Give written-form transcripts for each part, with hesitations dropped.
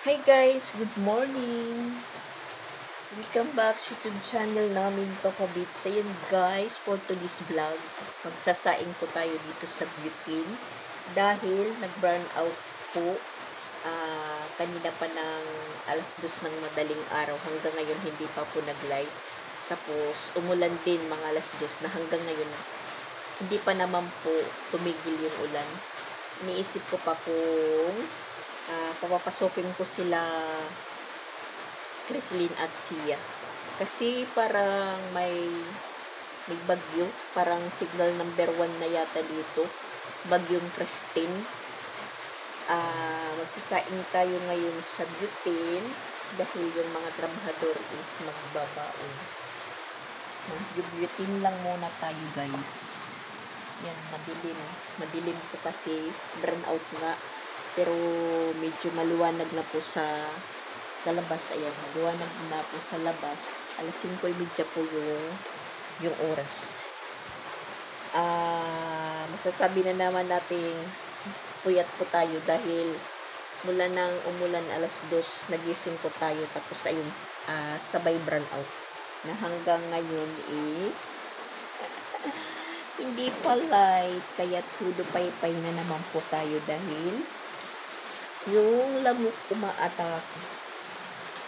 Hi guys! Good morning! Welcome back sa YouTube channel namin Pakabits. Ayun guys, for today's vlog, magsasaing po tayo dito sa Butane dahil nag-burn out po kanina pa ng alas 2 ng madaling araw. Hanggang ngayon hindi pa po nag-light. Tapos umulan din mga alas 2 na hanggang ngayon hindi pa naman po tumigil yung ulan. Iniisip ko pa kung papapasokin ko sila Chrislyn at Sia. Kasi parang may bagyo. Parang signal number 1 na yata dito. Bagyong Christine. Magsasaing tayo ngayon sa Butane dahil yung mga trabahador is magbabaon. Mag-Butane lang muna tayo guys. Yan, madilim. Madilim po kasi burn out nga. Pero medyo maliwanag na po sa labas. Ayan, maliwanag na po sa labas. Alas 5:30 po yung oras. Masasabi na naman natin puyat po tayo dahil mula nang umulan alas 2, nagising po tayo. Tapos ayun, sabay burn out. Na hanggang ngayon is hindi pa light. Kaya tudo paypay na naman po tayo dahil yung lamok umaatak.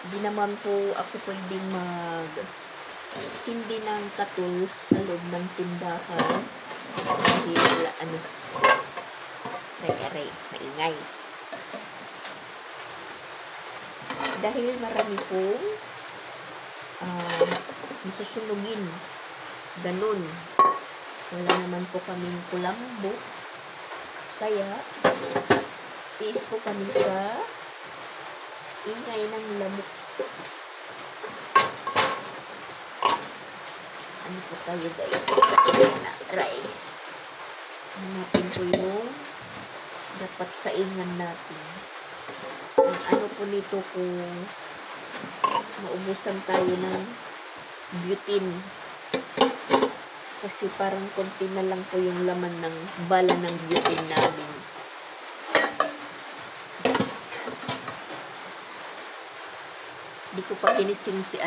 Hindi naman po ako pwedeng sindi ng katul sa loob ng tindahan dahil maingay. Dahil marami pong masusunugin. Ganun. Wala naman po kaming kulambo. Kaya tiis po kami sa ingay ng lamok. Ano po tayo guys? Try. Hanapin po yung dapat saingan natin. Ang ano po nito kung maubusan tayo ng butane. Kasi parang konti na lang po yung laman ng bala ng butane namin. Di ko pa kinising si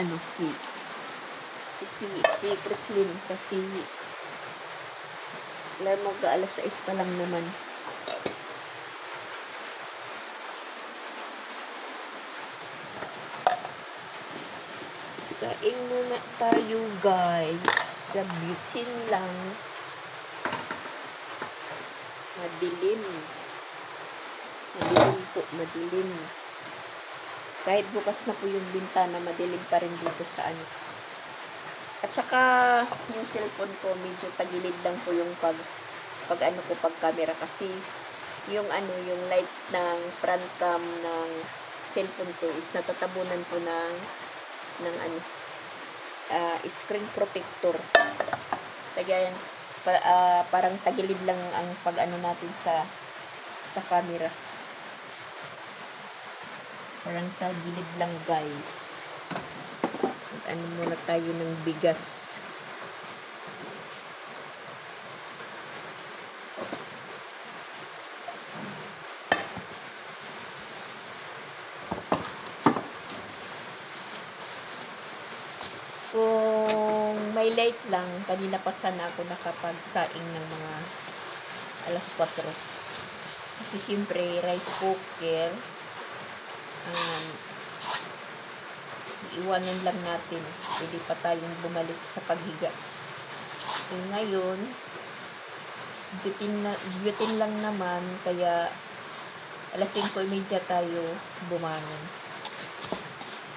Chrislyn kasi mag-aalas 6 pa lang naman. Saing muna tayo guys sa Butane lang. Madilim po, madilim. Kahit bukas na po yung bintana, madilim pa rin dito sa At saka, yung cellphone ko, medyo tagilid lang po yung pag camera kasi yung yung light ng front cam ng cellphone ko is natatabunan po ng screen protector. Kaya parang tagilid lang ang natin sa camera. Parang tagilid lang guys. Muna tayo ng bigas. Kung may light lang, kanina pa sana ako nakapagsaing ng mga alas 4. Kasi siyempre rice cooker iwanan lang natin. Pwede pa tayong bumalik sa paghiga. Ngayon, Butane lang naman, kaya alas 5:30 tayo bumangon.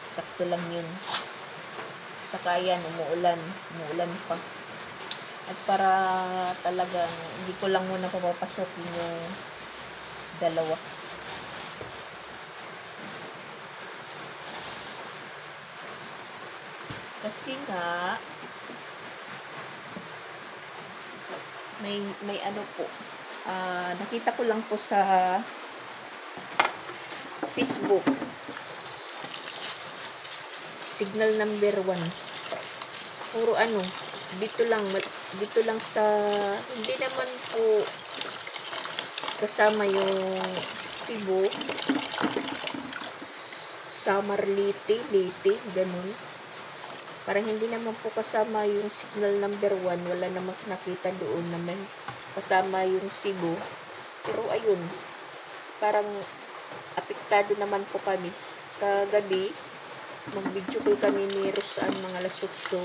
Sakto lang yun. Saka yan, umuulan pa. At para talagang, hindi ko lang muna papapasokin yung dalawa. Kasi nga may po nakita ko lang po sa Facebook, signal number 1 puro dito lang sa hindi naman po kasama yung Cebu summer late, ganun. Parang hindi naman po kasama yung signal number 1. Wala namang nakita doon na may kasama yung Cebu. Pero ayun, parang apektado naman po kami. Kagabi, mag-video call kami ni Rosan mga lasutso.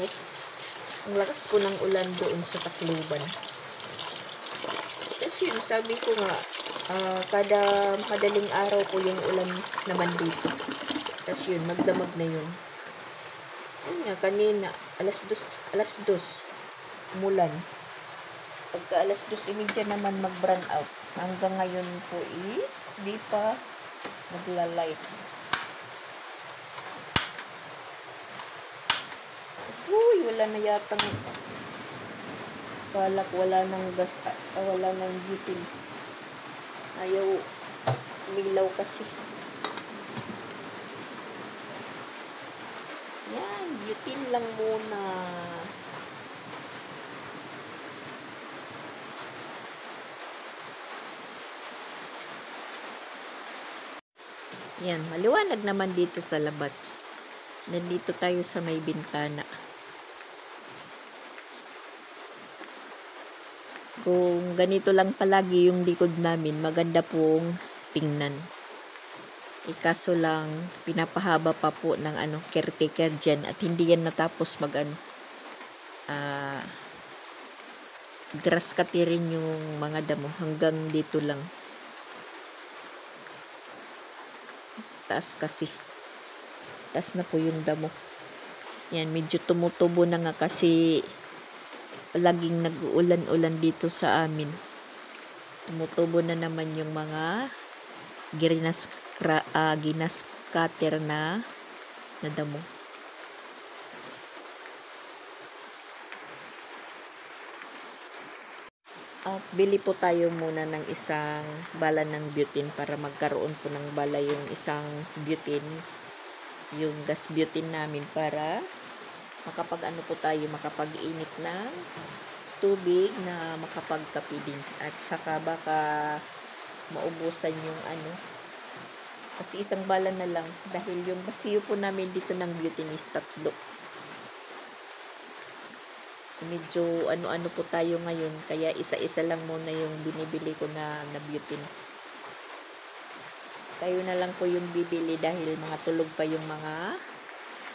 Ang lakas po ng ulan doon sa Tacloban. Tapos yun, sabi ko nga, kada madaling araw po yung ulan naman dito. Tapos yun, magdamag na yun. Ayun nga, kanina, alas 2, umulan. Pagka alas 2:30 naman mag-brown out. Hanggang ngayon po is, di pa nagla-light. Uy, wala na yatang balak, wala nang gas, wala nang butil. Ayaw umilaw kasi. Yan, butil lang muna. Yan, maliwanag naman dito sa labas. Nandito tayo sa may bintana. Kung ganito lang palagi yung likod namin, maganda pong tingnan. Ikaso lang, pinapahaba pa po ng caretaker dyan at hindi yan natapos grass cutting yung mga damo. Hanggang dito lang. Taas kasi. Taas na po yung damo. Yan, medyo tumutubo na nga kasi laging nag-uulan-ulan dito sa amin. Tumutubo na naman yung mga ginas cutter na damo. Bili po tayo muna ng isang bala ng butane para magkaroon po ng bala yung isang butane, yung gas butane namin para makapag-ano po tayo, makapag-init ng tubig na makapagkape din. At saka baka maubusan yung kasi isang bala na lang dahil yung basiyo po namin dito ng butane is 3. Medyo ano po tayo ngayon, kaya isa-isa lang muna yung binibili ko na butane. Tayo na lang po yung bibili dahil mga tulog pa yung mga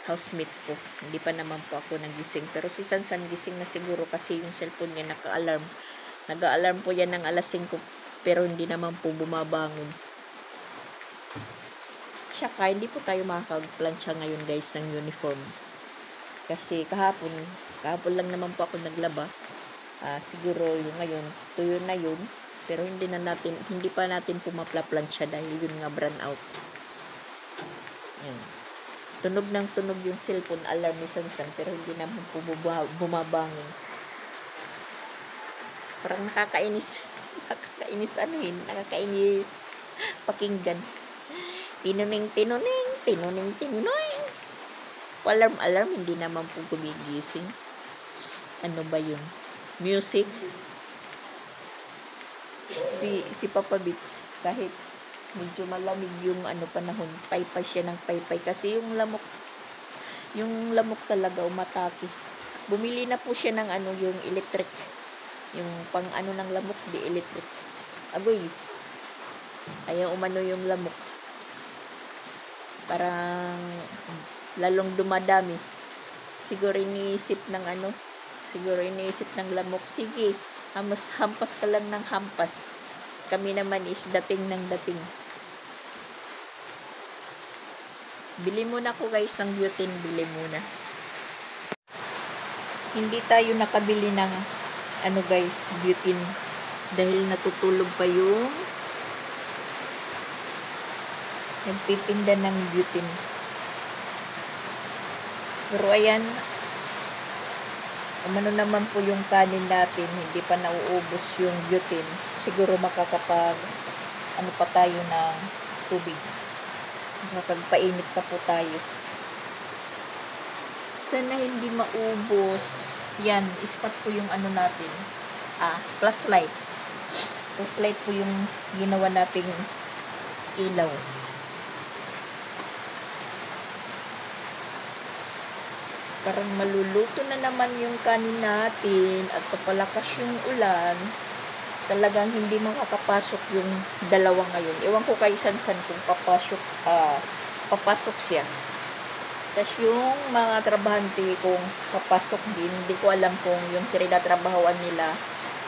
housemate ko. Hindi pa naman po ako nagising. Pero si Sansan gising na siguro kasi yung cellphone niya naka-alarm. Nag-a-alarm po yan ng alas 5 pero hindi naman po bumabangon. Tsaka hindi po tayo makakagplansya ngayon guys ng uniform. Kasi kahapon lang naman po ako naglaba. Siguro yung ngayon, tuyo na yun. Pero hindi pa natin pumapla-plansya dahil yun nga brown out. Yan. Tunog ng tunog yung cellphone alarm ni Sansan pero hindi naman po bumabangon. Parang nakakainis pakinggan. Tinuning. Alarm, hindi naman po gumigising. Ano ba yun? Music. Si Papa Beats, kahit medyo malamig yung panahon, paypay siya ng paypay kasi yung lamok talaga umatake. Bumili na po siya ng yung electric, yung pang ng lamok, di electric. Agoy, ayaw umano yung lamok, parang lalong dumadami. Siguro iniisip ng lamok, sige, hampas ka lang ng hampas, kami naman is dating ng dating. Bili muna ko guys ng butane, bili muna. Hindi tayo nakabili ng guys, butane dahil natutulog pa yung nagtitinda ng butane. Pero ayan, umano naman po yung kanin natin, hindi pa nauubos yung butane. Siguro makakapag pa tayo ng tubig. Makapagpainit pa po tayo. Sana hindi maubos. Yan, ispat po yung natin. Flashlight. Flashlight po yung ginawa nating ilaw. Parang maluluto na naman yung kanin natin at papalakas yung ulan. Talagang hindi makakapasok yung dalawa ngayon. Ewan ko kay Sansan kung papasok siya. Tapos yung mga trabahante kung papasok din, hindi ko alam kung yung tinatrabahoan nila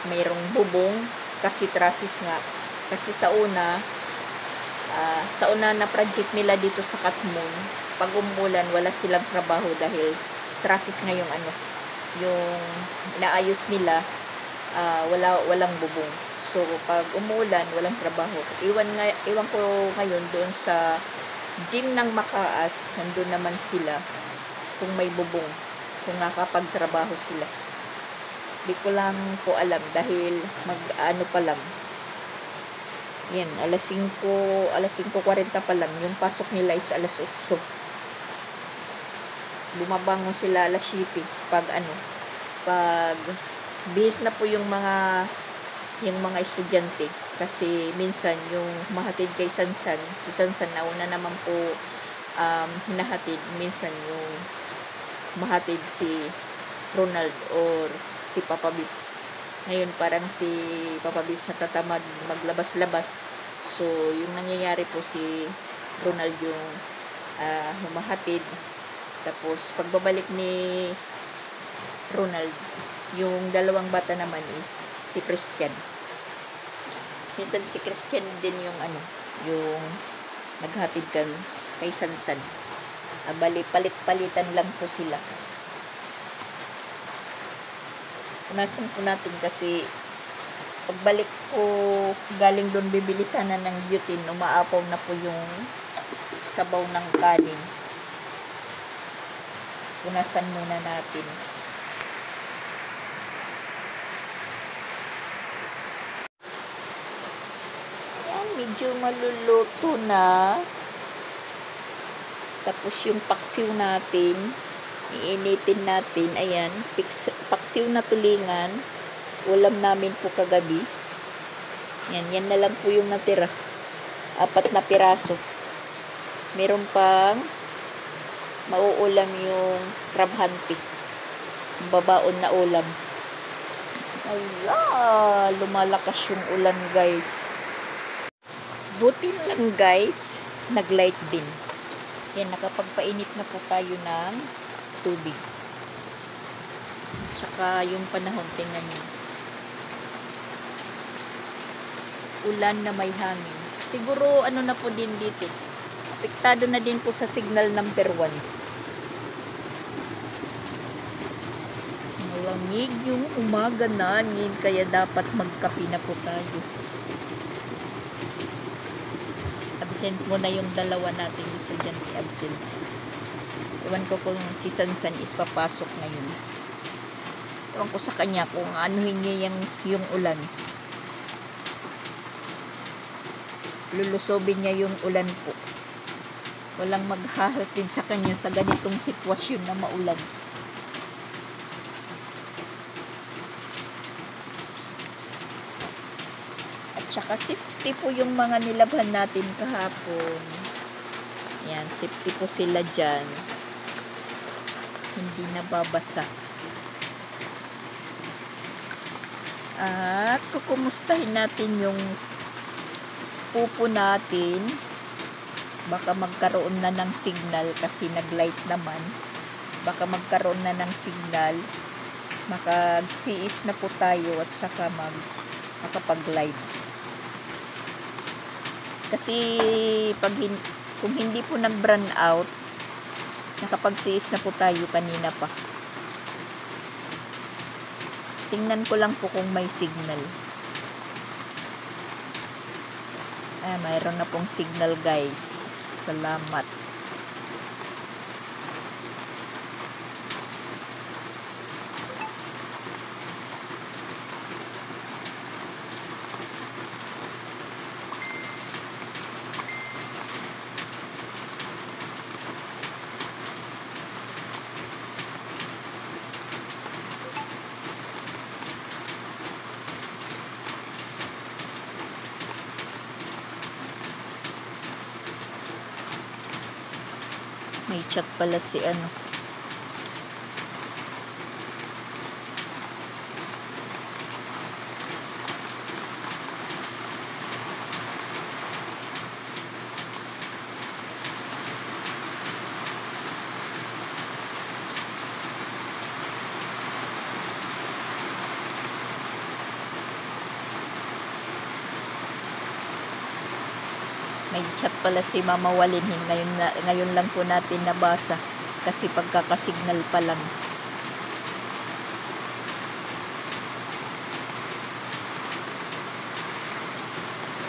mayroong bubong kasi trasis nga. Kasi sa una na project nila dito sa Katmon, pag umulan wala silang trabaho dahil trasis nga yung yung inaayos nila, walang bubong. So pag umulan walang trabaho. Iwan ko ngayon doon sa gym ng Makaas, nandun naman sila kung may bubong, kung nakapagtrabaho sila. Di ko lang po alam dahil pa lang. Yan, alas 5:40 pa lang. Yung pasok nila is alas 8. Bumabangon sila alas 7 pag bihis na po yung mga estudyante kasi minsan yung mahatid kay Sansan, si Sansan nauna naman po hinahatid, minsan yung mahatid si Ronald or si Papa Bits. Ngayon parang si Papa Bits natatamad maglabas-labas, so yung nangyayari po si Ronald yung humahatid. Tapos pagbabalik ni Ronald, yung dalawang bata naman is si Christian. Minsan si Christian din yung yung naghatid kay Sansan. Bali palit-palitan lang po sila. Punasan po natin kasi pagbalik ko galing doon bibili sana ng butane, umaapaw na po yung sabaw ng kanin. Punasan muna natin. Ayan, medyo maluluto na. Tapos yung paksiw natin, iinitin natin. Ayan, paksiw na tulingan. Ulam namin po kagabi. Yan na lang po yung natira. 4 na piraso. Meron pang mauulam yung trabahante. Babaon na ulam. Ala, lumalakas yung ulan guys. Buti lang guys, naglight din. Yan, nakapagpainit na po tayo ng tubig. Tsaka yung panahon, tingnan nyo. Ulan na may hangin. Siguro na po din dito. Apektado na din po sa signal number 1. Malamig yung umaga namin, kaya dapat magkape na po tayo. Absent mo na yung dalawa nating estudyante, absent. Ewan ko kung si Sansan is papasok ngayon. Ewan ko sa kanya kung anuhin niya yung ulan. Lulusobin niya yung ulan po. Walang maghahatid sa kanya sa ganitong sitwasyon na maulan. At saka safety po yung mga nilabhan natin kahapon. Yan, safety po sila dyan. Hindi nababasa. At kukumustahin natin yung pupo natin. Baka magkaroon na ng signal kasi naglight naman. Baka magkaroon na ng signal. Makagsiis na po tayo at saka makapag-light. Kasi kung hindi po nag-burn out, nakapagsiis na po tayo kanina pa. Tingnan ko lang po kung may signal. Mayroon na pong signal guys. Salamat. May chat pala si nag-chat pala si Mama Walinhin. Ngayon lang po natin nabasa. Kasi pagkakasignal pa lang.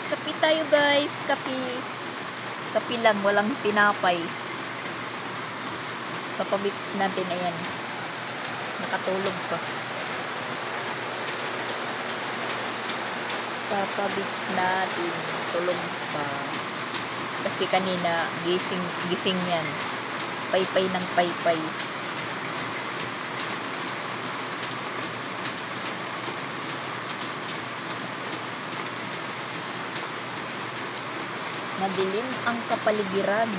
Kapi tayo guys. Kapi. Kapi lang. Walang tinapay. Papabits natin. Ayan. Nakatulog pa. Papabits natin. Tulog pa. Kasi kanina gising yan. Paypay ng paypay. Madilim ang kapaligiran.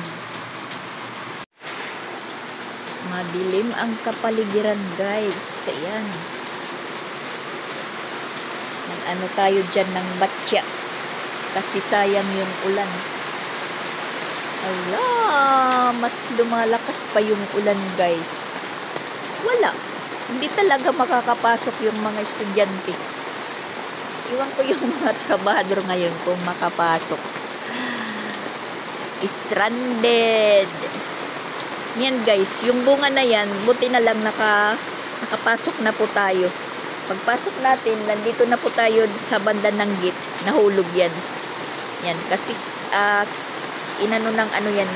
Madilim ang kapaligiran guys. Ayan. Ano tayo dyan ng batya. Kasi sayang yung ulan. Ala, mas lumalakas pa yung ulan guys. Wala. Hindi talaga makakapasok yung mga estudyante. Iwan ko yung mga trabahador ngayon kung makapasok. Stranded. Yan guys, yung bunga na yan, buti na lang nakapasok na po tayo. Pagpasok natin, nandito na po tayo sa banda ng gate. Nahulog yan. Yan, kasi inano ng ano yan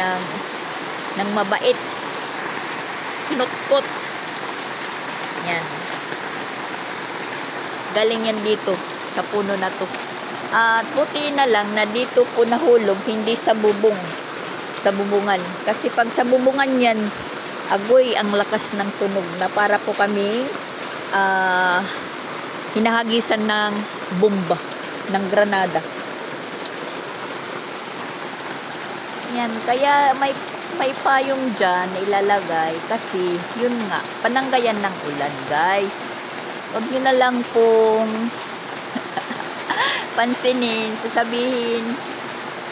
ng mabait. Kinutkot. Yan. Galing yan dito sa puno na to. At buti na lang na dito po nahulog, hindi sa bubong. Sa bubungan. Kasi pag sa bubungan yan, agoy ang lakas ng tunog na para po kami hinahagisan ng bomba, ng granada. Yan, kaya may payong dyan na ilalagay kasi yun nga, pananggayan ng ulan guys. Huwag nyo na lang pong pansinin, sasabihin,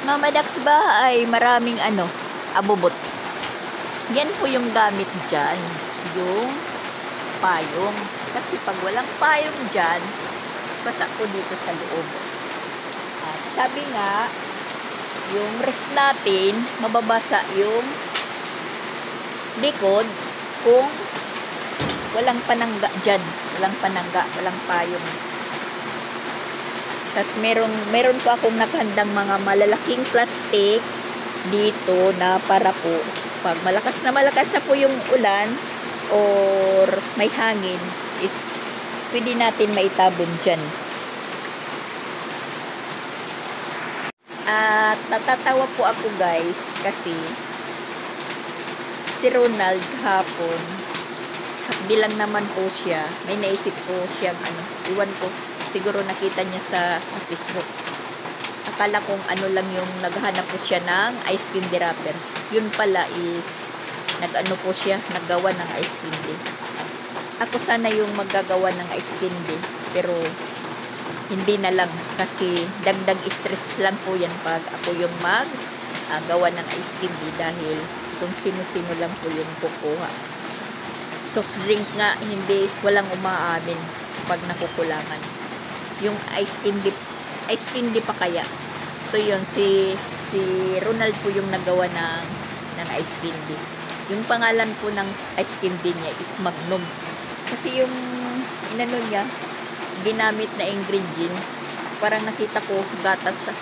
Mama Dax ba ay maraming abubot. Yan po yung gamit dyan, yung payong. Kasi pag walang payong dyan, basa po dito sa loob. At sabi nga, yung ref natin, mababasa yung likod kung walang panangga dyan. Walang panangga, walang payong. Tapos meron po akong nakahandang mga malalaking plastic dito na para po pag malakas na po yung ulan or may hangin is pwede natin maitabon dyan. At natatawa po ako guys kasi si Ronald hapon bilang naman po siya, may naisip po siyang iwan ko, siguro nakita niya sa Facebook. Akala kong lang yung naghahanap po siya ng ice candy wrapper. Yun pala is po siya, naggawa ng ice candy. Ako sana yung maggagawa ng ice candy, pero hindi na lang kasi dagdag stress lang po yan pag ako yung gawa ng ice candy dahil kung sino-sino lang po yung kukuha. Soft drink nga, walang umaamin pag nakukulangan. Yung ice candy pa kaya. So yun, si Ronald po yung nagawa ng ice candy. Yung pangalan po ng ice candy niya is Magnum. Kasi yung niya, ginamit na ingredients, parang nakita ko gatas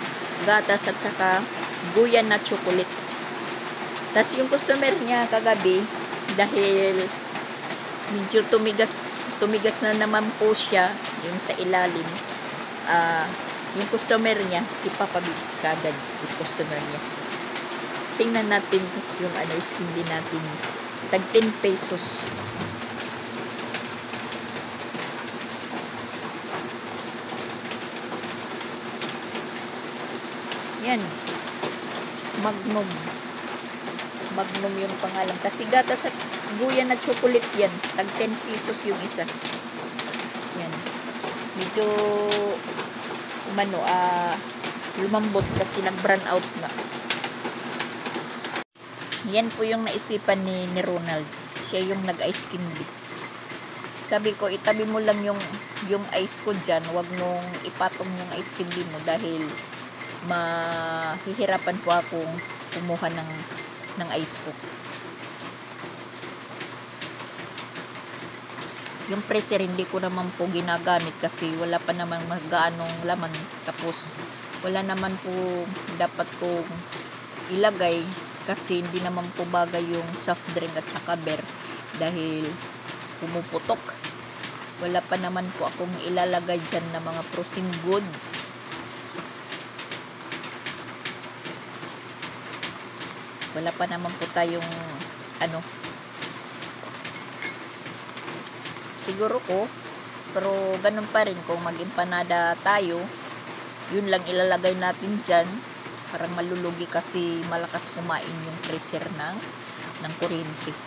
at saka guyan na chocolate. Tapos yung customer niya kagabi, dahil medyo tumigas na naman po siya yung sa ilalim, yung customer niya, si Papa Bits kagad, yung customer niya. Tingnan natin yung ice candy natin. Tag 10 pesos. Yan. Magnum. Magnum yung pangalan. Kasi gatas at guyan na chocolate yan. Tag 10 pesos yung isa. Yan. Medyo lumambot kasi nag-brown out nga. Yan po yung naisipan ni Ronald. Siya yung nag-ice candy. Sabi ko, itabi mo lang yung ice ko dyan. Huwag mong ipatong yung ice candy mo dahil mahihirapan po akong kumuha ng ice cook. Yung freezer hindi ko naman po ginagamit kasi wala pa naman magaanong laman, tapos wala naman po dapat kong ilagay kasi hindi naman po bagay yung soft drink at saka beer dahil pumuputok. Wala pa naman po akong ilalagay dyan na mga frozen good. Wala pa naman po tayong siguro ko, pero ganun pa rin kung mag-empanada tayo, yun lang ilalagay natin dyan. Parang malulugi kasi malakas kumain yung freezer ng kuryente.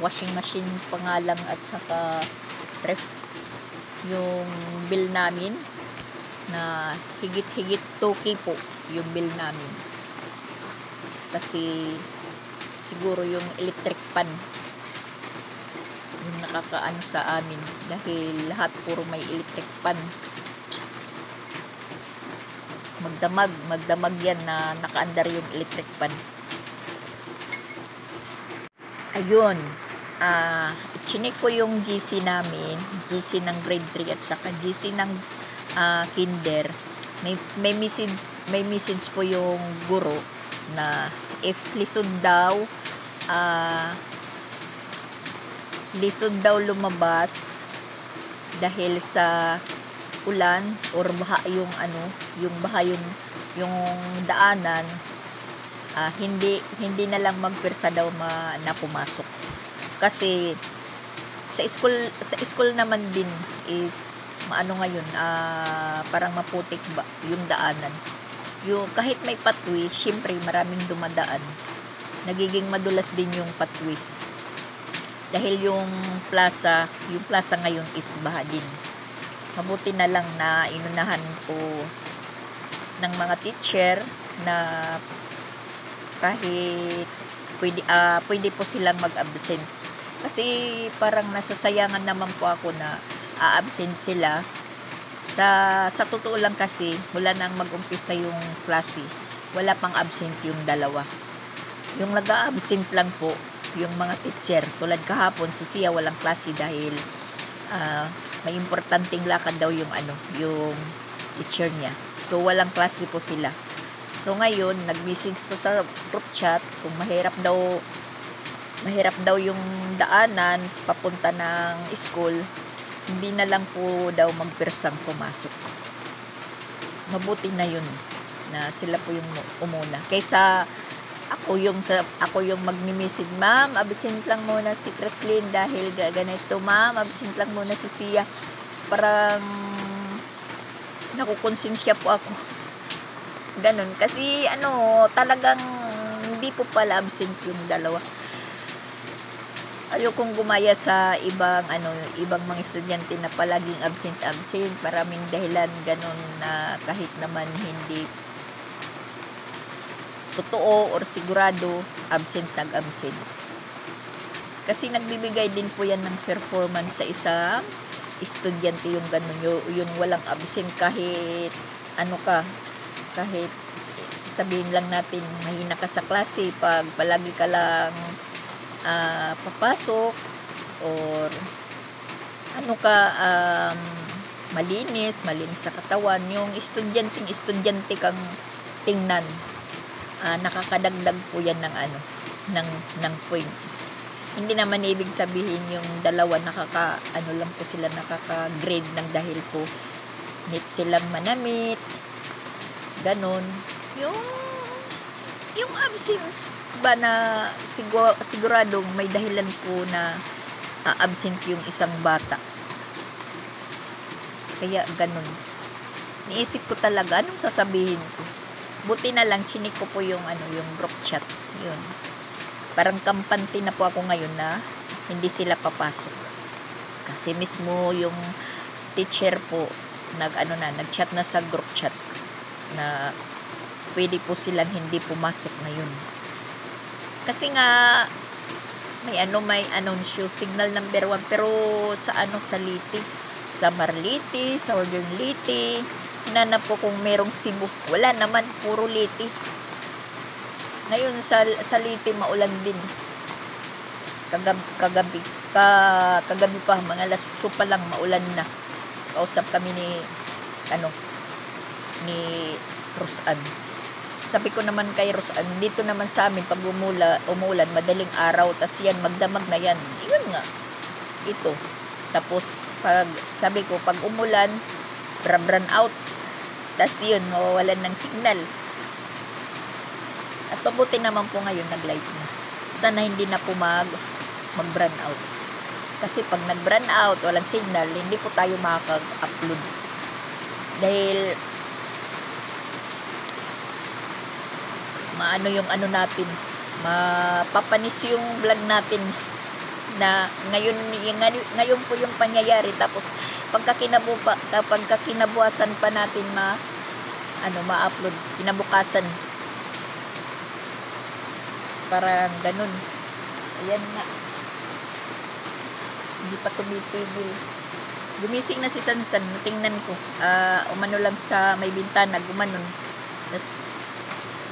Washing machine pa nga lang at saka ref yung bill namin na higit-higit 2K po yung bill namin. Kasi siguro yung electric pan yung nakakaano sa amin dahil lahat puro may electric pan. Magdamag yan na nakaandar yung electric pan. Ayun, chinik ko yung GC namin, GC ng grade 3 at saka GC ng kinder. May message po yung guro na if lisod daw lumabas dahil sa ulan or baha yung yung daanan, hindi na lang magpirsa daw na pumasok. Kasi sa school naman din is ngayon, parang maputik ba yung daanan. Yung kahit may pathway, syempre maraming dumadaan. Nagiging madulas din yung pathway. Dahil yung plaza ngayon is baha din. Mabuti na lang na inunahan po ng mga teacher na kahit pwede po silang mag-absent. Kasi parang nasasayangan naman po ako na a-absent sila. Sa totoo lang kasi, wala nang mag-umpisa yung klase. Wala pang absent yung dalawa. Yung nag-a-absent lang po, yung mga teacher. Tulad kahapon, si Sia walang klase dahil may importanteng lakad daw yung teacher niya. So, walang klase po sila. So, ngayon, nag-message ko sa group chat kung mahirap daw yung daanan papunta ng school, hindi na lang po daw magpirsang pumasok. Mabuti na yun na sila po yung umuna. Kaysa ako yung magmi-message, ma'am, absent lang muna si Creslyn dahil ganito, ma'am, absent lang muna si Sia. Parang nakukonsensya po ako. Ganon. Kasi talagang hindi po pala absent yung dalawa. Ayokong gumaya sa ibang mga estudyante na palaging absent. Maraming dahilan ganon na kahit naman hindi totoo or sigurado, nag-absent. Kasi nagbibigay din po yan ng performance sa isang estudyante yung ganon, yung walang absent kahit kahit sabihin lang natin mahina ka sa klase, pag palagi ka lang papasok or malinis sa katawan, yung estudyante kang tingnan, nakakadagdag po yan ng points. Hindi naman ibig sabihin yung dalawa lang po sila nakaka-grade ng dahil po need silang manamit ganon. Yung absence ba na siguradong may dahilan po na absent yung isang bata. Kaya ganon. Niisip ko talaga anong sasabihin ko. Buti na lang chinik ko po yung group chat. Yun. Parang kampante na po ako ngayon na hindi sila papasok. Kasi mismo yung teacher po nag-chat na sa group chat na pwede po silang hindi pumasok ngayon. Kasi nga may anunsyo signal number 1 pero sa Leyte, sa Marlite, sa Northern Leyte, hinanap ko kung merong Cebu. Wala naman, puro Leyte. Ngayon sa Leyte maulan din. Kagabi pa, mga alas 8 pa lang maulan na. Kausap kami ni Rosan. Sabi ko naman kay Rosan, dito naman sa amin pag umulan, madaling araw, tas yan magdamag na yan. Yun nga. Ito. Tapos sabi ko pag umulan, run out. Tas yun, mawawalan ng signal. At pabuti naman po ngayon nag-light na. Sana hindi na po mag-run out. Kasi pag nag-run out, walang signal, hindi po tayo makaka-upload. Dahil maano yung natin, mapapanis yung vlog natin na ngayon po yung pangyayari. Tapos pagka kinabukasan pa natin ma-upload kinabukasan, parang ganun. Ayan nga, hindi pa tumitigil. Gumising na si Sansan, tingnan ko, umano lang sa may bintana, gumanon. Tapos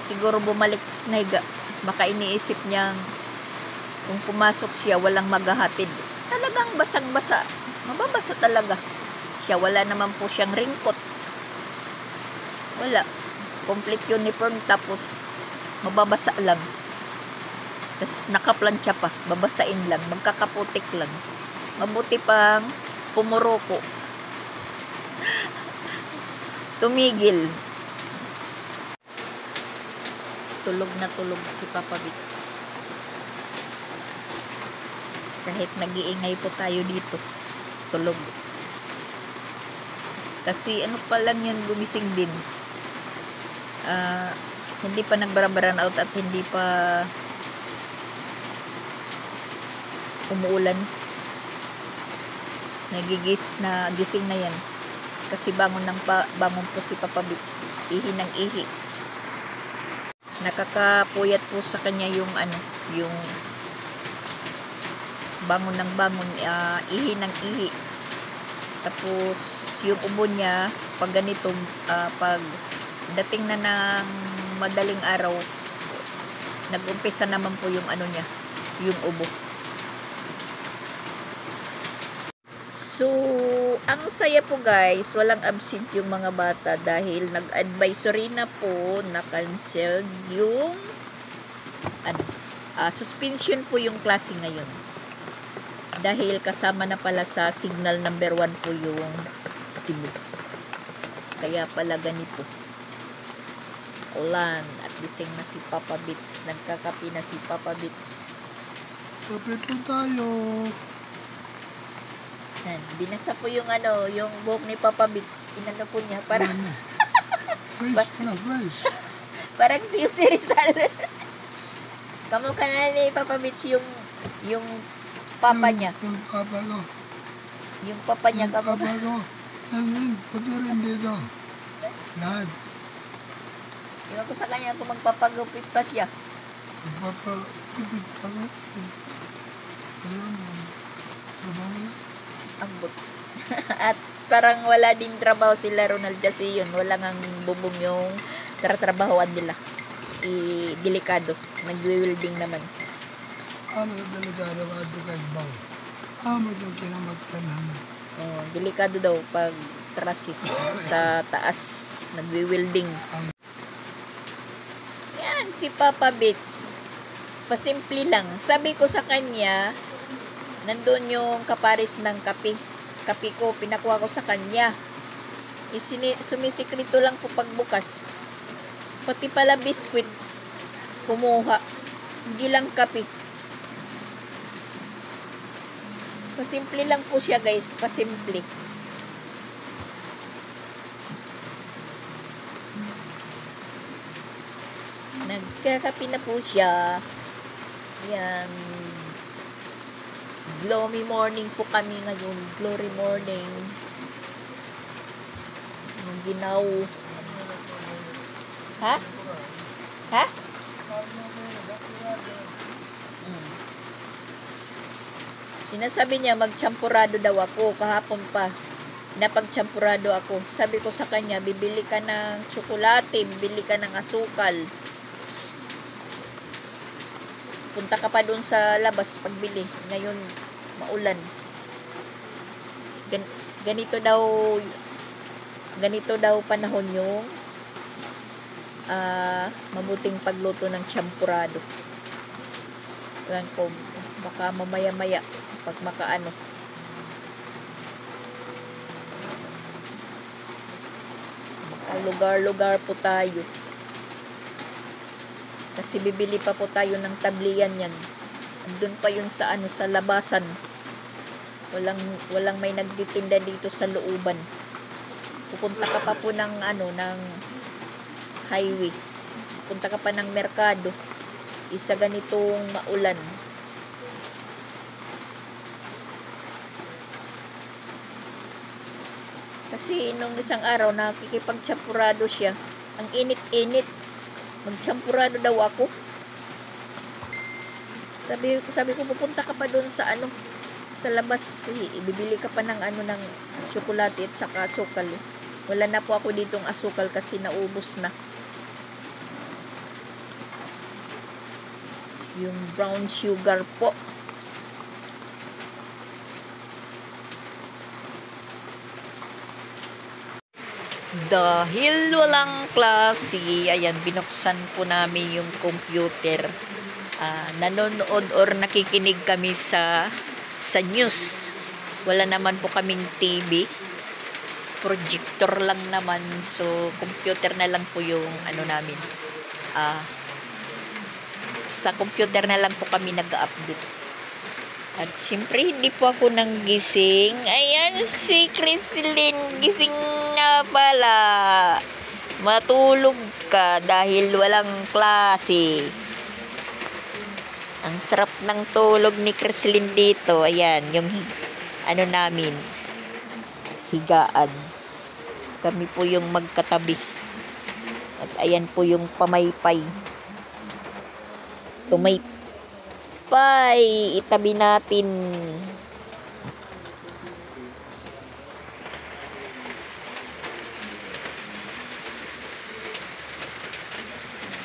siguro bumalik na higa, baka iniisip niyang kung pumasok siya walang maghahatid. Talagang basang-basa, mababasa talaga siya. Wala naman po siyang raincoat, wala, complete uniform, tapos mababasa lang. Tapos nakaplansya pa, babasain lang, magkakaputik lang. Mabuti pang pumuroko, tumigil. Tulog na tulog si Papa Bits. Kahit nag-iingay po tayo dito, tulog. Kasi ano pa lang yan, gumising din. Hindi pa nagbarang out at hindi pa umuulan. Gising na yan. Kasi bangon po si Papa Bits. Ihi ng ihi. Nakakapuyat po sa kanya yung yung bangon ng bangon, ihi ng ihi. Tapos yung ubo niya pag ganito, pag dating na ng madaling araw, nag-umpisa naman po yung niya, yung ubo. So ang saya po guys, walang absent yung mga bata dahil nag-advisory na po na cancel yung suspension po yung klase ngayon. Dahil kasama na pala sa signal number 1 po yung Cebu. Kaya pala ganito. Ulan at gising na si Papa Bits. Nagkakapi na si Papa Bits. Kape po tayo. Binasa po yung yung buhok ni Papa Bits. Inano po niya para fresh. Parang si Rizal. Kamukha na ni Papa Bits yung papa niya. Yung papa ko. Yung papa niya kamukha. Yung papa ko. Yan, puti rin dito. Lahat. Iwan ko sa kanya kung magpapagupit pa siya. Magpapagupit pa ko. Ayun, trabaho niya. Ambot. At parang wala ding trabaho sila Ronald kasi yun, wala ngang bubong yung tratrabahoan nila. Delikado. Nagwi-welding naman. Delikado ka ito kay Baw. Yung kinamagtanan. Delikado daw pag trasis sa taas. Nagwi-welding. Yan, si Papa Bits. Pasimple lang. Sabi ko sa kanya, nandun yung kaparis ng kape. Kape ko, pinakuha ko sa kanya. Sumisikrito lang po pagbukas. Pati pala biskwit, kumuha. Hindi lang kape. Pasimple lang po siya guys, pasimple. Nagkakape na po siya. Yan. Glory morning po kami ngayon. Glory morning. Yung ginaw. Ha? Ha? Sinasabi niya magchampurado daw ako kahapon pa. napagchampurado ako. Sabi ko sa kanya, bibili ka ng tsokolate, bibili ka ng asukal. Punta ka pa doon sa labas pagbili. Ngayon, maulan. Ganito daw panahon yung mabuting pagluto ng champurado. Alam ko, baka mamaya-maya pag makaano. Lugar-lugar po tayo. Kasi bibili pa po tayo ng tablian yan. Andun pa yun sa sa labasan. Walang may nagtitinda dito sa looban. Pupunta ka pa po ng ng highway. Punta ka pa ng merkado. Isa ganitong maulan. Kasi nung isang araw nakikipagchampurado siya. Ang init-init. Magchampurado daw ako. Sabi ko pupunta ka pa doon sa sa labas. Ibibili ka pa ng ng tsokolate at saka asukal. Wala na po ako ditong asukal kasi naubos na. Yung brown sugar po. Dahil walang klase, ayan, binuksan po namin yung computer. Nanonood or nakikinig kami sa news. Wala naman po kaming TV. Projector lang naman. So, computer na lang po yung namin. Sa computer na lang po kami nag-update. At siyempre, hindi po ako nang gising. Ayan, si Chrislyn, gising na pala. Matulog ka dahil walang klase. Ang sarap ng tulog ni Chrislyn dito. Ayan, yung namin. Higaan. Kami po yung magkatabi. At ayan po yung pamaypay. Itabi natin.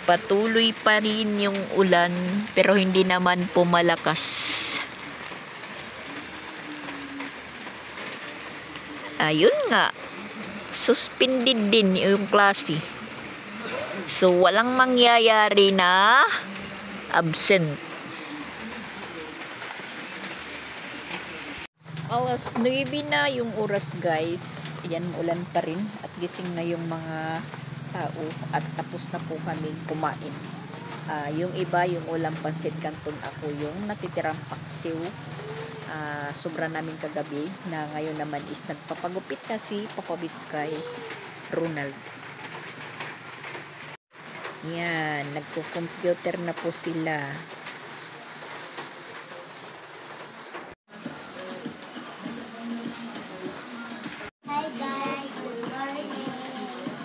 Patuloy pa rin yung ulan pero hindi naman po malakas. Ayun nga. Suspended din yung klase. So walang mangyayari na absent. Alas 9 na yung oras, guys. Ayan, ulan pa rin. At gising na yung mga tao. At tapos na po kami kumain. Yung iba, yung ulam pansit canton, ako yung natitirang paksiw. Sobra namin kagabi. Na ngayon naman is nagpapagupit na si Papa Bits kay Ronald. Yan, nagko-computer na po sila.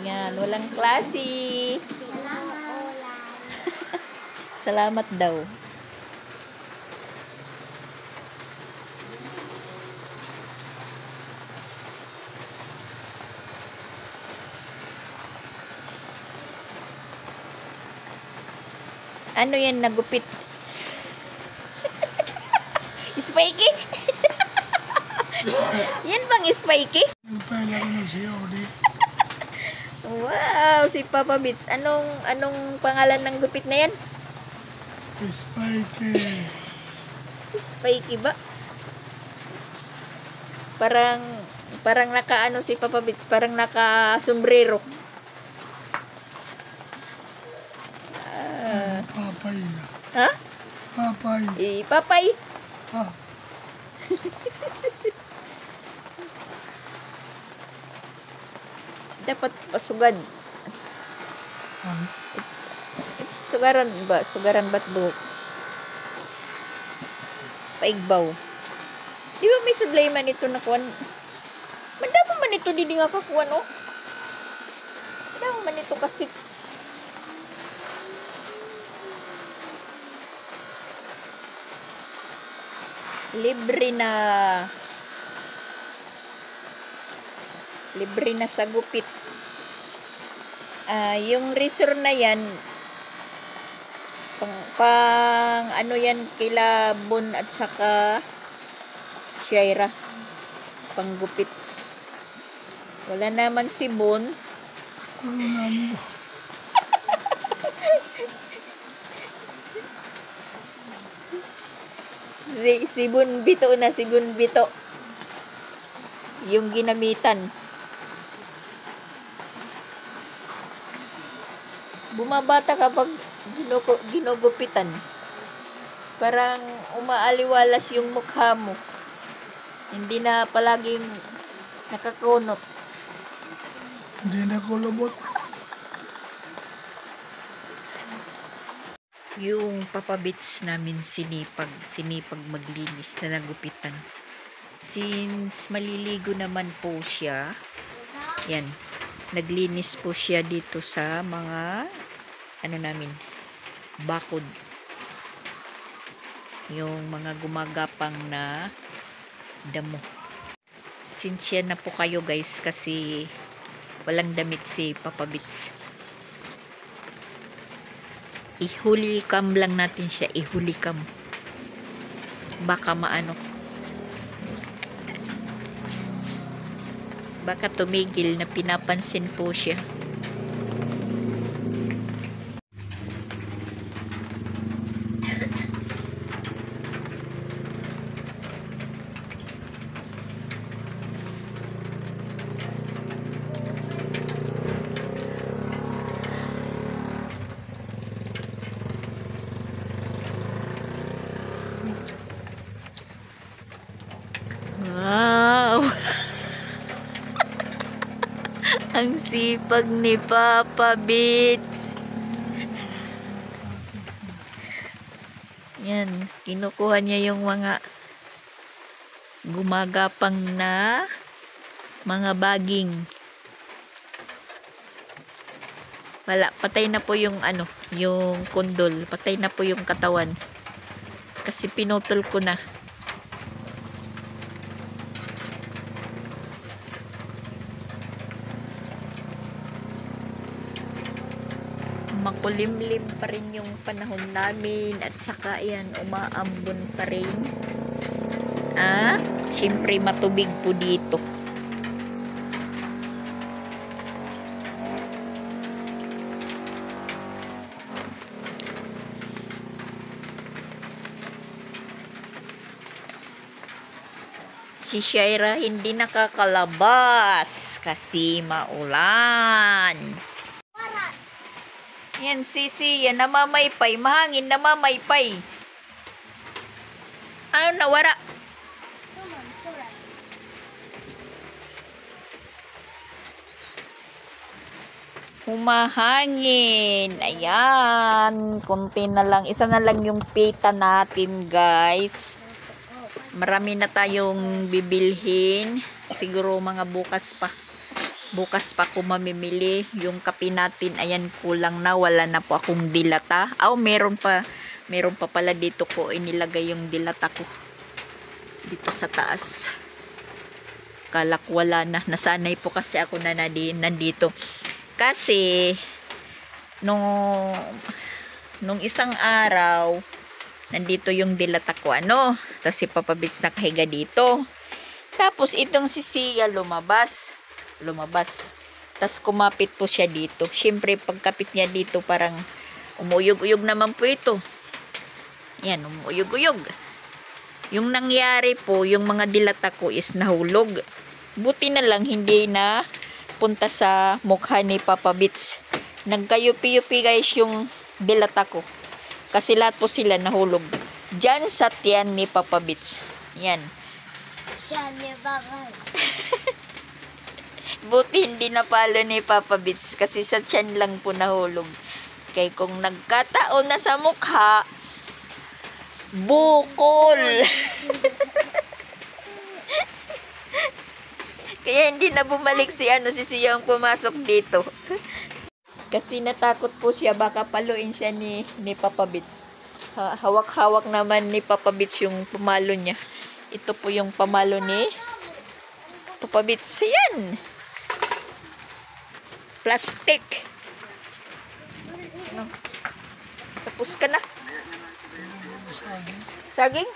Yan, walang klase. Salamat daw. Ano yan, nagupit? Spiky? Yan bang spiky? Nagpala ko ng COD. Wow, si Papa Bits. Anong pangalan ng gupit na yan? Spiky. Spiky ba? Parang naka si Papa Bits, parang naka sombrero. Papay na. Ha? Papay. Papay. Dapat pasugad. Sugaran ba't buhok? Paigbaw. Di ba may sudlay man ito na kuwan? Madamo man ito didi nga kakuwan, oh. Madamo man ito kasi. Libre na. Libre na sa gupit. Yung razor na yan, pang ano yan, kila Bon at saka Shaira. Panggupit. Wala naman si Bon. si Bon Bito na, si Bon Bito. Yung ginamitan. Bumabata kapag ginugupitan. Parang umaaliwalas yung mukha mo. Hindi na palaging nakakunot. Hindi na kulubot. Yung papabits namin sinipag maglinis na nagupitan. Since maliligo naman po siya, yan, naglinis po siya dito sa mga ano namin, bakod, yung mga gumagapang na damo. Sinsya na po kayo guys kasi walang damit si papabits. Ihulikam lang natin siya, ihulikam, baka maano, baka tumigil na pinapansin po siya. Wow! Ang sipag ni Papa Bits. Yan, kinukuha niya yung mga gumagapang na mga baging. Wala, patay na po yung ano, yung kundol. Patay na po yung katawan. Kasi pinutol ko na. Makulimlim pa rin yung panahon namin at saka yan, umaambon pa rin. Siyempre matubig po dito. Si Shaira hindi nakakalabas kasi maulan. Yan, Sisi, yan, namamaypay. Mahangin, namamaypay. Ano, nawara? Humahangin. Ayan. Kunti na lang. Isa na lang yung pita natin, guys. Marami na tayong bibilhin. Siguro mga bukas pa. Bukas pa ko mamimili. Yung kape natin, ayan, kulang na. Wala na po akong dilata. Meron pa. Meron pa pala dito ko inilagay yung dilata ko. Dito sa taas. Kalak wala na. Nasanay po kasi ako na nandito. Kasi, nung isang araw, nandito yung dilata ko. Tapos si Papa Bits nakahiga dito. Tapos itong si Sia lumabas. Tas kumapit po siya dito. Siyempre pagkapit niya dito parang umuyog-uyog naman po ito. Yan, umuyog-uyog. Yung nangyari po, yung mga dilata ko is nahulog. Buti na lang hindi na punta sa mukha ni Papa Bits. Nagkayupi-yupi guys yung dilata ko. Kasi lahat po sila nahulog. Diyan sa tiyan ni Papa Bits. Yan. Siya ni Papa. Buti hindi napalo ni Papa Bits kasi sa tiyan lang po nahulog. Kaya kung nagkataon na sa mukha, bukol. Kaya hindi na bumalik si Siyang pumasok dito. Kasi natakot po siya baka paluin siya ni Papa Bits. Hawak-hawak naman ni Papa Bits yung pamalo niya. Ito po yung pamalo ni Papa Bits. Yan. Plastic. Ano? Tapos ka na. Saging. Saging?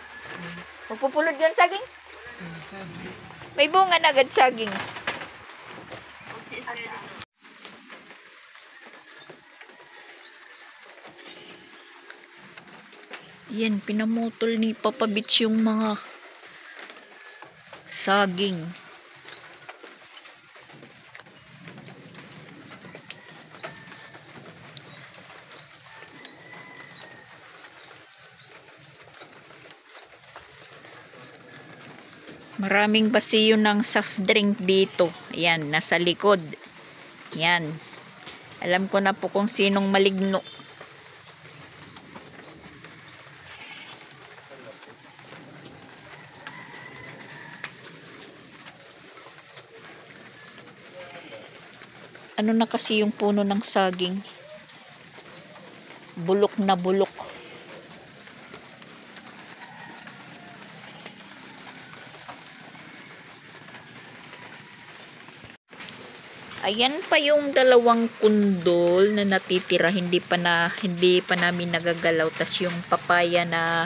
Magpupulod yan saging? Pintado. May bunga na agad saging. Yan, pinamutol ni Papa Bits yung mga saging. Maraming basiyo ng soft drink dito. Ayan, nasa likod. Yan. Alam ko na po kung sinong maligno. Ano na kasi yung puno ng saging? Bulok na bulok. Ayan pa yung dalawang kundol na natitira, hindi pa namin nagagalaw. Tas yung papaya na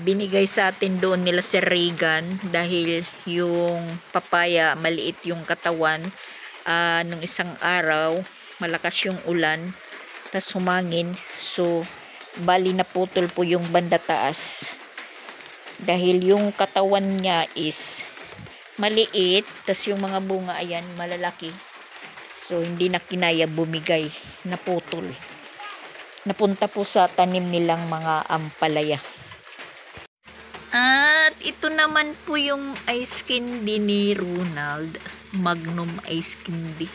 binigay sa atin doon nila Sir Regan, dahil yung papaya maliit yung katawan. Nung isang araw malakas yung ulan, tas humangin, so bali naputol po yung banda taas dahil yung katawan niya is maliit, tas yung mga bunga ayan malalaki, so hindi na kinaya bumigay, naputol, napunta po sa tanim nilang mga ampalaya. At ito naman po yung ice candy ni Ronald, Magnum ice candy,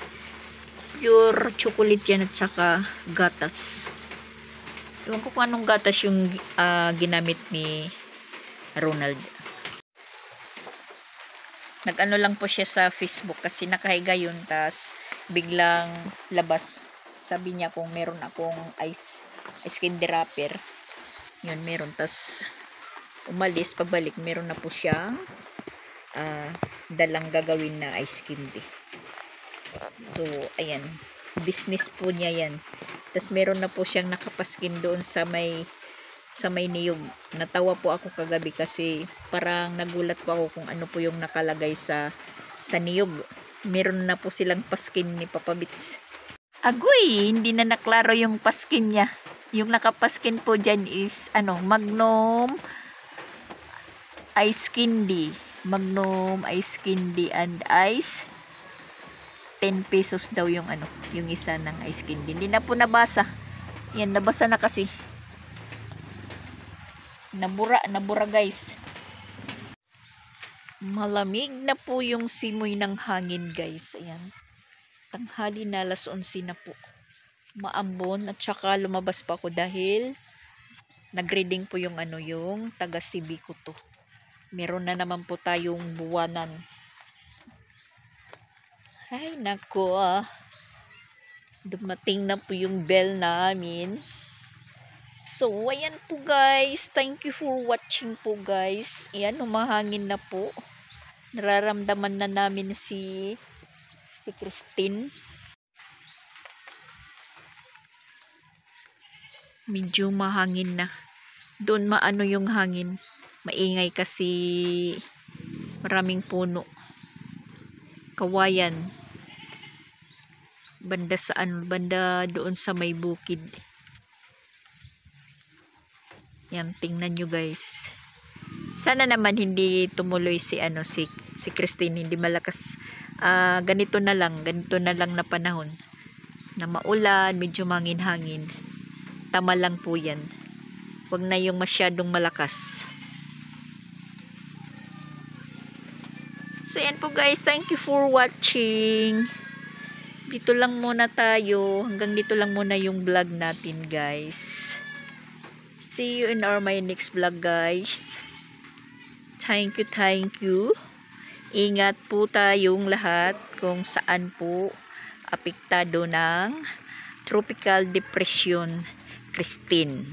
pure chocolate yan at saka gatas. Ewan ko kung anong gatas yung ginamit ni Ronald. Nag-ano lang po siya sa Facebook kasi nakahiga yun, tas biglang labas. Sabi niya kung meron akong ice candy wrapper. Yun, meron. Tas umalis, pagbalik, meron na po siyang dalang gagawin na ice candy. So, ayan. Business po niya yan. Tas meron na po siyang nakapaskin doon sa may niyog. Natawa po ako kagabi kasi parang nagulat po ako kung ano po yung nakalagay sa niyog. Meron na po silang paskin ni Papa Bits. Agoy, hindi na naklaro yung paskin niya. Yung nakapaskin po dyan is Magnum ice candy. Magnum ice candy and ice. 10 pesos daw yung yung isa ng ice candy. Hindi na po nabasa. Yan, nabasa na kasi. Nabura guys. Malamig na po yung simoy ng hangin guys. Ayan. Tanghali na, 11:00 na po. Maambon at saka lumabas pa ako dahil nagreading po yung yung taga CB ko to. Meron na naman po tayong buwanan. Ay nako, dumating na po yung bell namin. So, ayan po guys. Thank you for watching po guys. Ayan, humahangin na po. Nararamdaman na namin si Christine. Medyo mahangin na. Doon maano yung hangin. Maingay kasi maraming puno. Kawayan. Banda saan? Banda doon sa may bukid. Yan, tingnan nyo guys. Sana naman hindi tumuloy si Christine, hindi malakas. Ganito na lang na panahon. Na maulan, medyo mangin-hangin. Tama lang po yan. Huwag na yung masyadong malakas. So yan po guys, thank you for watching. Dito lang muna tayo. Hanggang dito lang muna yung vlog natin guys. See you in my next vlog guys. Thank you. Ingat po tayong lahat kung saan po apektado ng tropical depression Christine.